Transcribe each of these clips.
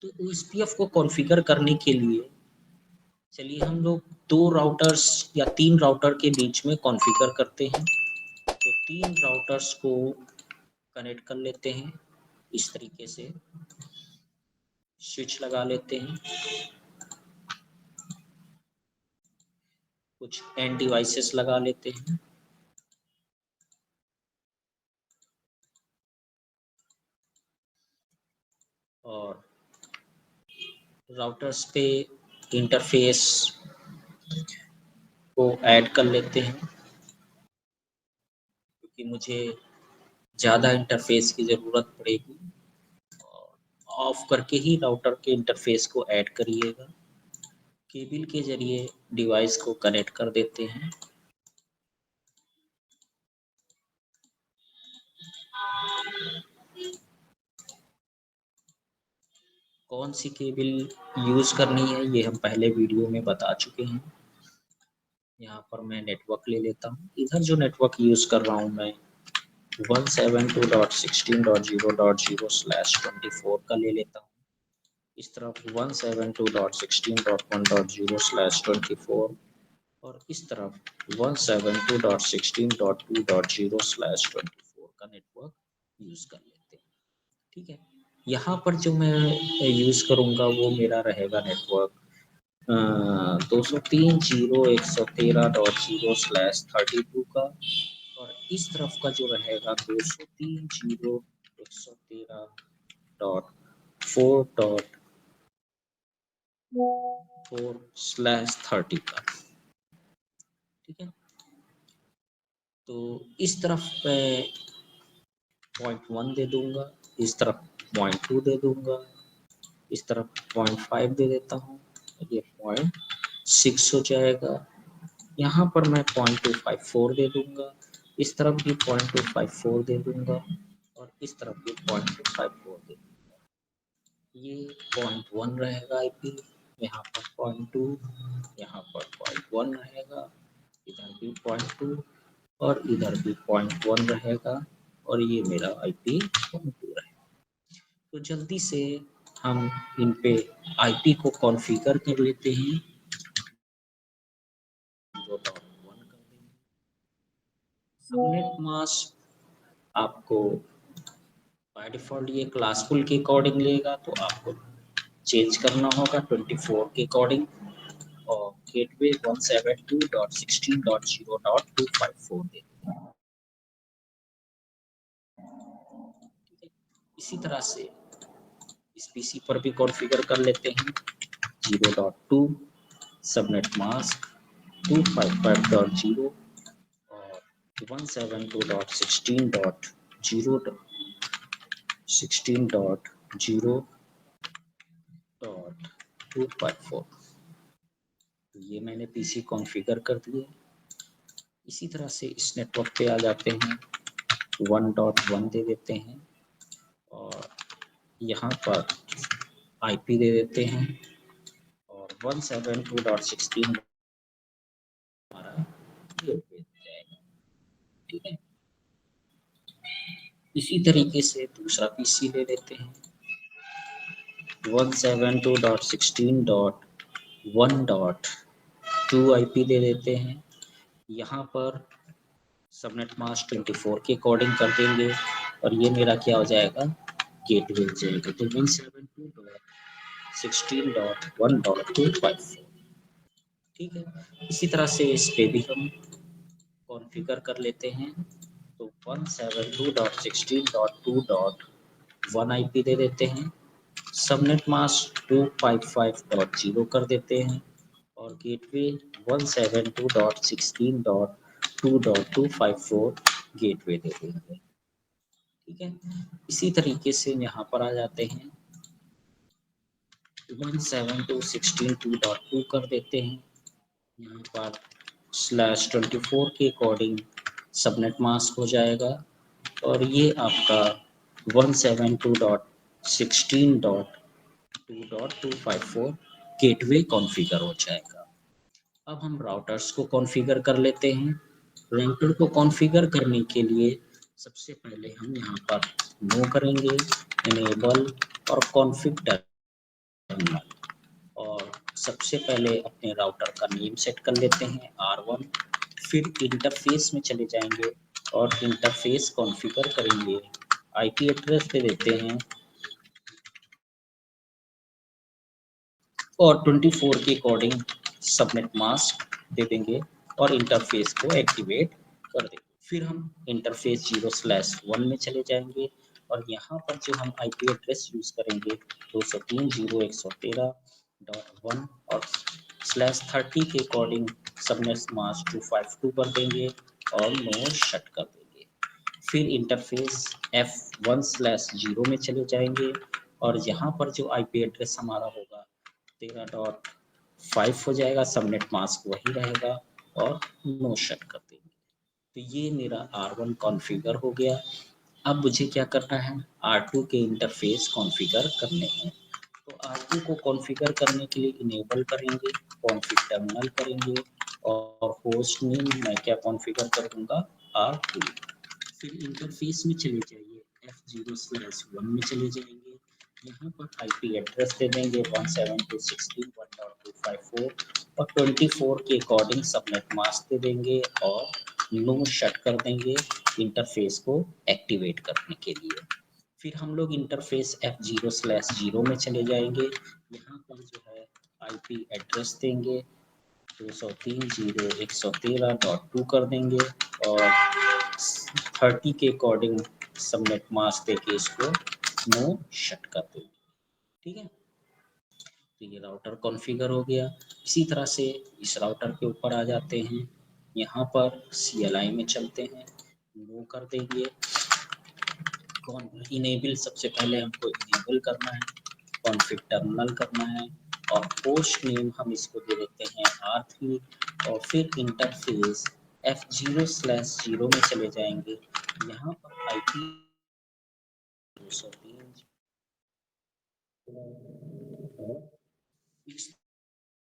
तो OSPF को configure करने के लिए चलिए हम लोग 2 राउटर्स या 3 राउटर के बीच में कॉन्फ़िगर करते हैं। तो 3 राउटर्स को कनेक्ट कर लेते हैं इस तरीके से, स्विच लगा लेते हैं, कुछ एंड डिवाइसेस लगा लेते हैं और राउटर्स पे इंटरफेस को ऐड कर लेते हैं, क्योंकि मुझे ज़्यादा इंटरफेस की ज़रूरत पड़ेगी। ऑफ करके ही राउटर के इंटरफेस को ऐड करिएगा। केबल के ज़रिए डिवाइस को कनेक्ट कर देते हैं। कौन सी केबल यूज़ करनी है ये हम पहले वीडियो में बता चुके हैं। यहाँ पर मैं नेटवर्क ले लेता हूँ। इधर जो नेटवर्क यूज़ कर रहा हूँ मैं 172.16.0.0/24 का ले लेता हूँ। इस तरफ 172.16.1.0/24 और इस तरफ 172.16.2.0/24 का नेटवर्क यूज़ कर लेते हैं। ठीक है, यहाँ पर जो मैं यूज़ करूँगा वो मेरा रहेगा नेटवर्क 203.0.113.0/32 का और इस तरफ का जो रहेगा 203.113.4.4/30 का। ठीक है, तो इस तरफ मैं 0.1 दे दूंगा, इस तरफ 0.2 दे दूंगा, इस तरफ 0.5 दे देता हूँ, ये 0.6 हो जाएगा। यहाँ पर मैं 0.254 दे दूंगा, इस तरफ भी 0.254 दे दूंगा और इस तरफ भी 0.254 दे दूंगा। ये 0.1 रहेगा IP, यहाँ पर 0.2, यहाँ पर 0.1 रहेगा, इधर भी 0.2 और इधर भी 0.1 रहेगा और ये मेरा IP 0.2 रहेगा। तो जल्दी से हम इन पे IP को कॉन्फ़िगर कर लेते हैं। 0.1 कर देंगे। सबनेट मास्क आपको बाय डिफ़ॉल्ट ये क्लासफुल के अकॉर्डिंग लेगा, तो आपको चेंज करना होगा 24 के अकॉर्डिंग और गेटवे 172.16.0.254 दे देंगे। इसी तरह से इस पीसी पर भी कॉन्फ़िगर कर लेते हैं 0.2 सबनेट मास्क 255.0 और 172.16.0.254। ये मैंने पीसी कॉन्फ़िगर कर दिए। इसी तरह से इस नेटवर्क पे आ जाते हैं 1.1 दे देते हैं और यहाँ पर IP दे देते हैं और 172.16 हमारा गेटवे जाएगा। ठीक है, इसी तरीके से दूसरा पीसी ले लेते हैं 172.16.1.2 IP दे देते हैं। यहाँ पर सबनेट मास्क 24 के अकॉर्डिंग कर देंगे और ये मेरा क्या हो जाएगा गेटवे हो जाएगा। तो 172.16.1.254। ठीक है, इसी तरह से इस पे भी हम कॉन्फ़िगर कर लेते हैं। तो 172.16.2.1 IP दे देते हैं, सबनेट मास्क 255.0 कर देते हैं और गेटवे 172.16.2.254 गेटवे दे देंगे। ठीक है, इसी तरीके से यहाँ पर आ जाते हैं 172.16.2.2 कर देते हैं। यहाँ पर /24 के अकॉर्डिंग सबनेट मास्क हो जाएगा और ये आपका 172.16.2.254 गेटवे कॉन्फ़िगर हो जाएगा। अब हम राउटर्स को कॉन्फ़िगर कर लेते हैं। राउटर को कॉन्फ़िगर करने के लिए सबसे पहले हम यहाँ पर नो करेंगे, इनेबल और कॉन्फ़िग टर्मिनल। और सबसे पहले अपने राउटर का नेम सेट कर लेते हैं R1, फिर इंटरफेस में चले जाएंगे और इंटरफेस कॉन्फ़िगर करेंगे। आईपी एड्रेस दे देते हैं और 24 के अकॉर्डिंग सबनेट मास्क दे देंगे और इंटरफेस को एक्टिवेट कर देंगे। फिर हम इंटरफेस 0/1 में चले जाएंगे और यहाँ पर जो हम आईपी एड्रेस यूज़ करेंगे 203.168.1 और /30 के अकॉर्डिंग सबनेट मास्क 252 कर देंगे और नो शट कर देंगे। फिर इंटरफेस F1/0 में चले जाएंगे और यहाँ पर जो आईपी एड्रेस हमारा होगा 13.5 हो जाएगा, सबनेट मास्क वही रहेगा और नो शट कर देंगे। तो ये मेरा R1 कॉन्फ़िगर हो गया। अब मुझे क्या करना है, R2 के इंटरफेस कॉन्फ़िगर करने हैं। तो R2 को कॉन्फ़िगर करने के लिए इनेबल करेंगे, कॉन्फ़िग टर्मिनल करेंगे और होस्ट नेम मैं क्या कॉन्फ़िगर कर दूंगा R2। फिर इंटरफेस में चले जाइए, F0/1 में चले जाएंगे, यहाँ पर आईपी एड्रेस दे देंगे 172.16.1.254 और 24 के अकॉर्डिंग सबनेट मास्क दे देंगे और नो शट कर देंगे इंटरफेस को एक्टिवेट करने के लिए। फिर हम लोग इंटरफेस F0/0 में चले जाएंगे, यहाँ पर जो है आईपी एड्रेस देंगे 203.113.2 कर देंगे और 30 के अकॉर्डिंग सबनेट मास्क देके इसको नो शट कर देंगे। ठीक है, तो ये राउटर कॉन्फ़िगर हो गया। इसी तरह से इस राउटर के ऊपर आ जाते हैं, यहाँ पर CLI में चलते हैं, नो कर देंगे। इनेबल सबसे पहले हमको इनेबल करना है, कॉन्फ़िग टर्मिनल करना है और होस्ट नेम हम इसको दे देते हैं R3 और फिर इंटरफेस F0/0 में चले जाएंगे, यहाँ पर आईपी 203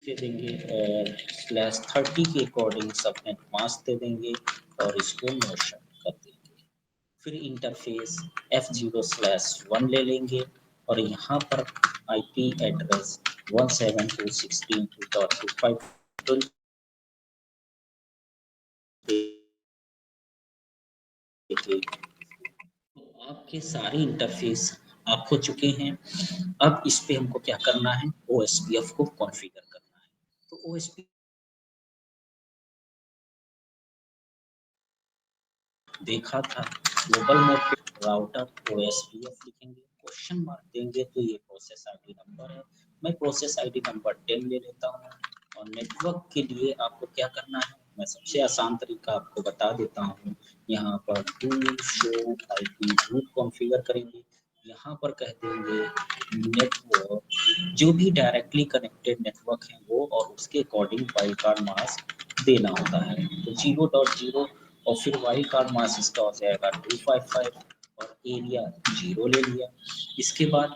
दे देंगे और /30 के अकॉर्डिंग सबनेट मास्क दे देंगे और इसको नो शट कर देंगे। फिर इंटरफेस F0/1 ले लेंगे और यहाँ पर आईपी एड्रेस 172.16.255 देखिए आपके सारे इंटरफेस आप हो चुके हैं। अब इस पे हमको क्या करना है, OSPF को कॉन्फ़िगर करना है। तो OSPF देखा था, ग्लोबल मोड पे राउटर OSPF लिखेंगे, क्वेश्चन मार्क देंगे तो ये प्रोसेस आईडी नंबर है। मैं प्रोसेस आईडी नंबर 10 ले लेता हूँ और नेटवर्क के लिए आपको क्या करना है, मैं सबसे आसान तरीका आपको बता देता हूँ। यहाँ पर do show IP route configure करेंगे, यहाँ पर कह देंगे नेटवर्क, जो भी डायरेक्टली कनेक्टेड नेटवर्क है वो और उसके अकॉर्डिंग वाइल्ड कार्ड मास्क देना होता है। तो 0.0 और फिर वाइल्ड कार्ड मास्क इसका हो जाएगा 255 और एरिया 0 ले लिया। इसके बाद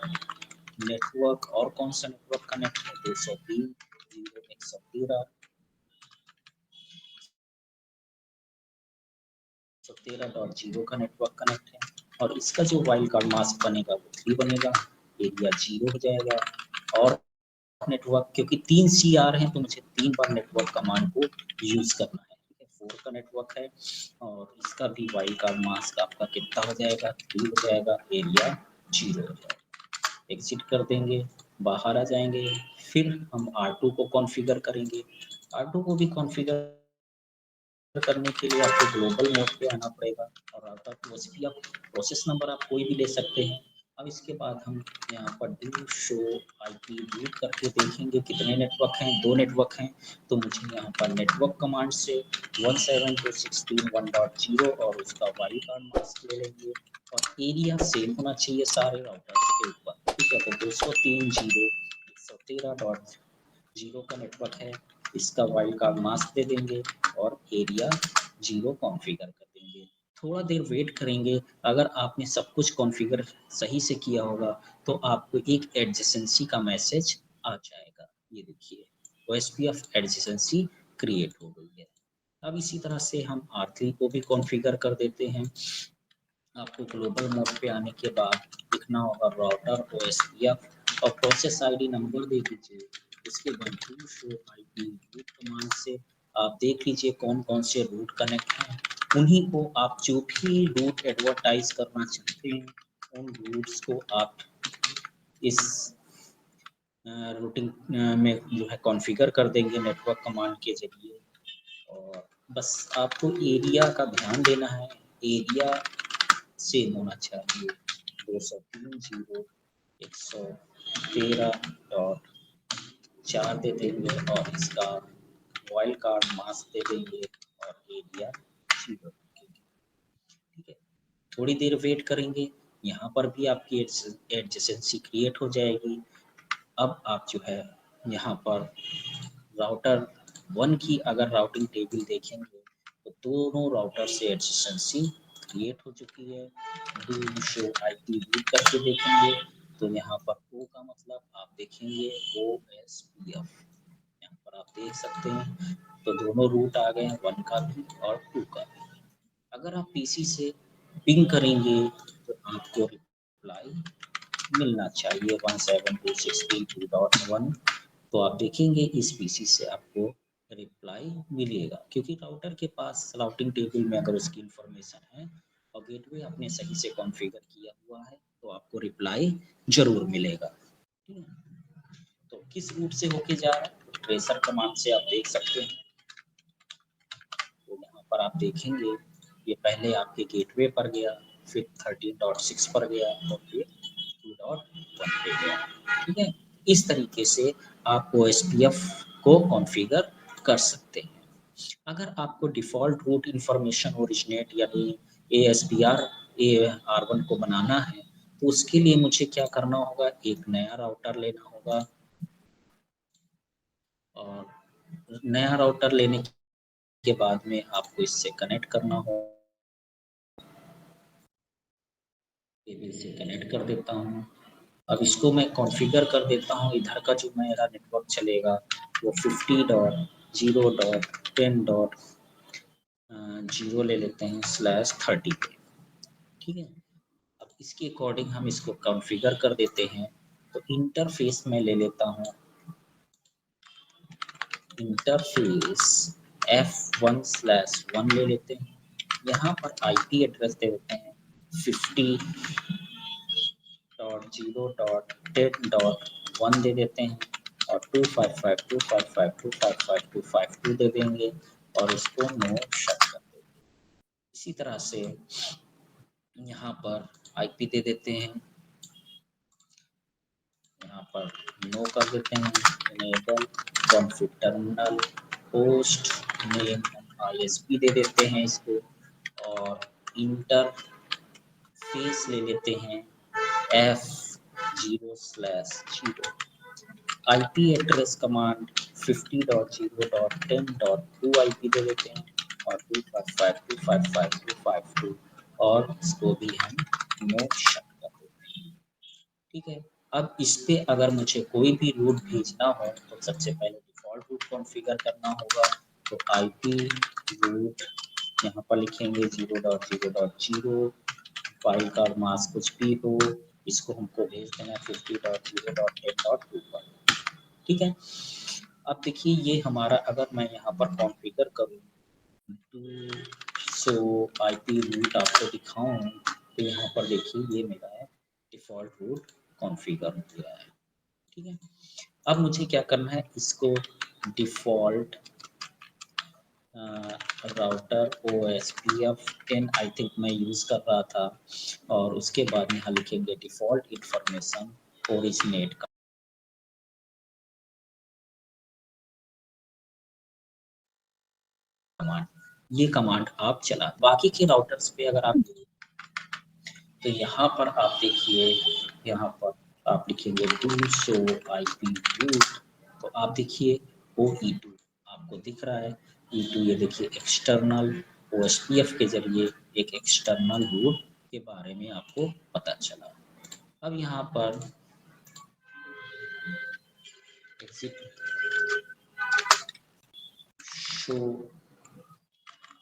नेटवर्क और कौन सा नेटवर्क कनेक्ट है, 203.113.0 का नेटवर्क कनेक्ट है और इसका जो वाइल्ड कार्ड मास्क बनेगा वो 3 बनेगा, एरिया 0 हो जाएगा। और नेटवर्क क्योंकि 3 CR हैं तो मुझे 3 बार नेटवर्क कमांड को यूज करना है। 4 का नेटवर्क है और इसका भी वाइल्ड कार्ड मास्क आपका कितना हो जाएगा, 3 हो जाएगा, एरिया 0 हो जाएगा। एग्जिट कर देंगे, बाहर आ जाएंगे, फिर हम R2 को कॉन्फ़िगर करेंगे। R2 को भी कॉन्फ़िगर करने के लिए आपको ग्लोबल मोड पे आना पड़ेगा और राउटर को OSPF प्रोसेस नंबर आप कोई भी ले सकते हैं। अब इसके बाद हम यहाँ पर डू शो आईपी रूट करके देखेंगे कितने नेटवर्क हैं, 2 नेटवर्क हैं, तो मुझे यहाँ पर नेटवर्क कमांड से 172.16.1.0 और उसका वाइल्ड कार्ड मास्क ले लेंगे और एरिया सेम होना चाहिए सारे राउटर्स के ऊपर। ठीक है, तो 203.113.0 का नेटवर्क है, इसका वाइल्ड कार्ड मास्क दे देंगे और एरिया 0 कॉन्फ़िगर कर देंगे। थोड़ा देर वेट करेंगे, अगर आपने सब कुछ कॉन्फ़िगर सही से किया होगा तो आपको एक एडजेसेंसी का मैसेज आ जाएगा। ये देखिए OSPF एडजेसेंसी क्रिएट हो गई है। अब इसी तरह से हम R3 को भी कॉन्फ़िगर कर देते हैं। आपको ग्लोबल मोड पे आने के बाद लिखना होगा राउटर OSPF और प्रोसेस आईडी नंबर दे दीजिए। इसके बाद do show IP route command से आप देख लीजिए कौन कौन से रूट कनेक्ट हैं, उन्हीं को आप जो भी रूट एडवर्टाइज करना चाहते हैं उन रूट्स को आप इस रूटिंग में जो है कॉन्फ़िगर कर देंगे नेटवर्क कमांड के जरिए। और बस आपको एरिया का ध्यान देना है, एरिया सेम होना चाहिए 203.113.4 दे देंगे और इसका वाइल्ड कार्ड मास्क दे देंगे और एरिया 0 रखेंगे। ठीक है, थोड़ी देर वेट करेंगे, यहाँ पर भी आपकी एडजेसेंसी क्रिएट हो जाएगी। अब आप जो है यहाँ पर राउटर 1 की अगर राउटिंग टेबल देखेंगे तो दोनों राउटर से एडजेसेंसी क्रिएट हो चुकी है। डू शो आईपी रूट करके देखेंगे तो यहाँ पर ओ का मतलब आप देखेंगे OSPF, यहाँ पर आप देख सकते हैं। तो दोनों रूट आ गए हैं, 1 का भी और 2 का भी। अगर आप पीसी से पिंग करेंगे तो आपको रिप्लाई मिलना चाहिए 172.16.2.1। तो आप देखेंगे इस पीसी से आपको रिप्लाई मिलेगा, क्योंकि राउटर के पास राउटिंग टेबल में अगर उसकी इंफॉर्मेशन है और गेटवे आपने सही से कॉन्फ़िगर किया हुआ है तो आपको रिप्लाई जरूर मिलेगा। ठीक है, तो किस रूट से होके जा रहा है तो ट्रेसर कमांड से आप देख सकते हैं। तो यहाँ पर आप देखेंगे ये पहले आपके गेटवे पर गया, फिर 13.6 पर गया और फिर 2.1 पे गया। ठीक है, इस तरीके से आप OSPF को कॉन्फ़िगर कर सकते हैं। अगर आपको डिफ़ॉल्ट रूट इन्फॉर्मेशन ओरिजिनेट यानी ASPR AR1 को बनाना है तो उसके लिए मुझे क्या करना होगा, एक नया राउटर लेना होगा और नया राउटर लेने के बाद में आपको इससे कनेक्ट करना होगा। टेबल से कनेक्ट कर देता हूँ। अब इसको मैं कॉन्फ़िगर कर देता हूँ। इधर का जो मेरा नेटवर्क चलेगा वो 50.0.10.0 ले लेते हैं /30 पे। ठीक है, अब इसके अकॉर्डिंग हम इसको कॉन्फ़िगर कर देते हैं। तो इंटरफेस में ले लेता हूँ, इंटरफेस F1/1 ले लेते हैं। यहाँ पर आईपी एड्रेस दे देते हैं 50.0.10.1 दे देते हैं और 255.255.255.252 दे देंगे और इसको नो शट कर देंगे। इसी तरह से यहाँ पर आईपी दे देते हैं, यहाँ पर नो कर देते हैं, enable config terminal host name ISP दे देते हैं इसको और इंटरफेस ले लेते हैं F0/0। IP address command 50.0.10.2 IP दे देते हैं और 255.255.252 और इसको भी हम नो शट कर देते हैं। ठीक है, अब इस पे अगर मुझे कोई भी रूट भेजना हो तो सबसे पहले डिफ़ॉल्ट रूट कॉन्फ़िगर करना होगा। तो आईपी रूट यहाँ पर लिखेंगे 0.0.0, फाइल का मास्क कुछ भी हो, इसको हमको भेज देना 50.0.10.2 पर। ठीक है, अब देखिए ये हमारा अगर मैं यहाँ पर कॉन्फ़िगर करूँ सो आईपी रूट आपको दिखाऊं तो यहाँ पर देखिए ये मेरा है डिफ़ॉल्ट रूट कॉन्फ़िगर हो गया है। ठीक है, अब मुझे क्या करना है, इसको default router OSPF 10 I think मैं यूज़ कर रहा था और उसके बाद यहाँ लिखेंगे डिफ़ॉल्ट इन्फॉर्मेशन ओरिजिनेट का कमांड। ये कमांड आप चला, बाकी के राउटर्स पे अगर आप तो यहाँ पर आप देखिए, यहाँ पर आप लिखेंगे डू शो आईपी रूट तो आप देखिए OE2 आपको दिख रहा है। E2 ये देखिए एक्सटर्नल OSPF के जरिए एक एक्सटर्नल रूट के बारे में आपको पता चला। अब यहाँ पर exit show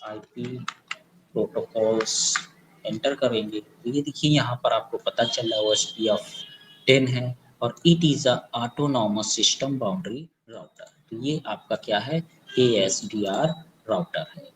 IP protocols enter करेंगे तो ये देखिए यहाँ पर आपको पता चल रहा है OSPF 10 है और it is a autonomous system boundary router. तो ये आपका क्या है, ASDR राउटर है,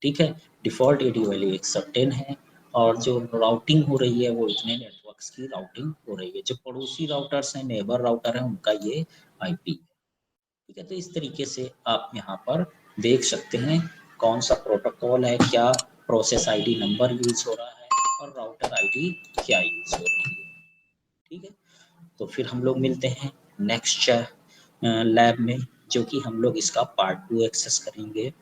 ठीक है। डिफॉल्ट एडी वैल्यू 110 है और जो राउटिंग हो रही है वो इतने नेटवर्क्स की राउटिंग हो रही है। जो पड़ोसी राउटर्स हैं, नेबर राउटर है, उनका ये IP, ठीक है। तो इस तरीके से आप यहाँ पर देख सकते हैं कौन सा प्रोटोकॉल है, क्या प्रोसेस ID नंबर यूज हो रहा है और राउटर ID क्या यूज हो रही है, ठीक है। तो फिर हम लोग मिलते हैं नेक्स्ट लैब में, जो कि हम लोग इसका पार्ट 2 एक्सेस करेंगे।